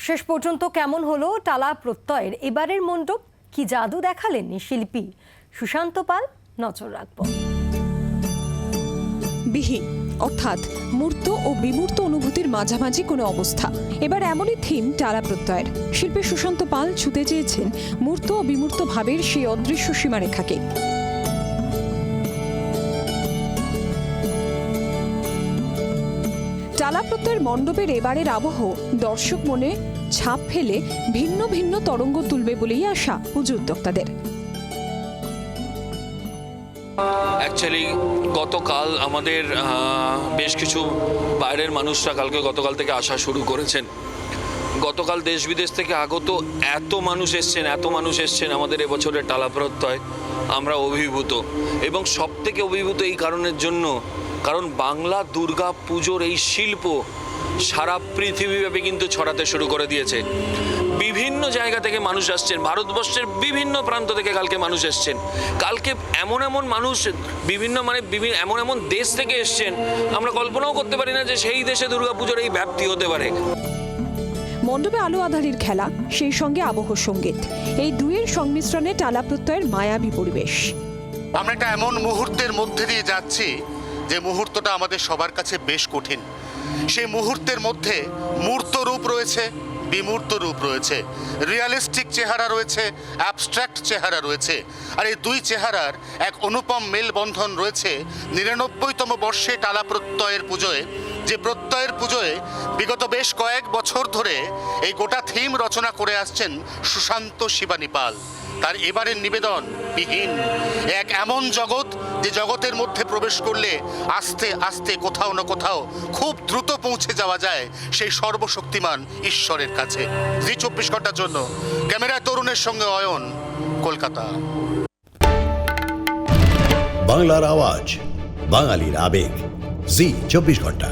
শেষ পর্যন্ত কেমন হলো টালা প্রত্যয়ের এবারের মণ্ডপ? কি জাদু দেখালেন শিল্পী সুশান্ত পাল? নজর রাখব। বিহীন অর্থাৎ মূর্ত ও বিমূর্ত অনুভূতির মাঝামাঝি কোনো অবস্থা, এবার এমনই থিম টালা প্রত্যয়ের। শিল্পী সুশান্ত পাল ছুঁতে চেয়েছেন মূর্ত ও বিমূর্ত ভাবের সেই অদৃশ্য সীমারেখাকে। টালা প্রত্যয়ের মণ্ডপের এবারের আবহ দর্শক মনে ছাপ ফেলে ভিন্ন ভিন্ন তরঙ্গ তুলবে বলেই আশা পুজো উদ্যোক্তাদের। অ্যাকচুয়ালি গতকাল আমাদের বেশ কিছু বাইরের মানুষরা গতকাল থেকে আসা শুরু করেছেন। গতকাল দেশ বিদেশ থেকে আগত এত মানুষ এসছেন আমাদের এবছরের টালা প্রত্যয়, আমরা অভিভূত। এবং সব থেকে অভিভূত এই কারণের জন্য, কারণ বাংলা দুর্গা পুজোর এই শিল্প সারা পৃথিবীব্যাপী কিন্তু ছড়াতে শুরু করে দিয়েছে। বিভিন্ন জায়গা থেকে মানুষ আসছেন, ভারতবর্ষের বিভিন্ন প্রান্ত থেকে কালকে মানুষ এসছেন। কালকে এমন মানুষ এমন দেশ থেকে এসছেন, আমরা কল্পনাও করতে পারি না যে সেই দেশে দুর্গাপুজোর এই ব্যাপ্তি হতে পারে। মণ্ডপে আলো আঁধারির খেলা, সেই সঙ্গে আবহ সঙ্গীত, এই দুইয়ের সংমিশ্রণে টালা প্রত্যয়ের মায়াবী পরিবেশ। আমরা একটা এমন মুহূর্তের মধ্যে দিয়ে যাচ্ছি যে মুহূর্তটা আমাদের সবার কাছে বেশ কঠিন। সেই মুহূর্তের মধ্যে মূর্ত রূপ রয়েছে, বিমূর্ত রূপ রয়েছে, রিয়ালিস্টিক চেহারা রয়েছে, অ্যাবস্ট্রাক্ট চেহারা রয়েছে। আর এই দুই চেহারার এক অনুপম মেলবন্ধন রয়েছে ৯৯তম বর্ষে টালা প্রত্যয়ের পুজোয়। যে প্রত্যয়ের পুজোয় বিগত বেশ কয়েক বছর ধরে এই গোটা থিম রচনা করে আসছেন সুশান্ত শিবানী পাল। তার এবারের নিবেদন বিহীন, এক এমন জগৎ যে জগতের মধ্যে প্রবেশ করলে আস্তে আস্তে কোথাও না কোথাও খুব দ্রুত পৌঁছে যাওয়া যায় সেই সর্বশক্তিমান ঈশ্বরের কাছে। জি ২৪ ঘন্টার জন্য ক্যামেরায় তরুণের সঙ্গে অয়ন, কলকাতা। বাংলার আওয়াজ, বাঙালির আবেগ, জি ২৪ ঘন্টা।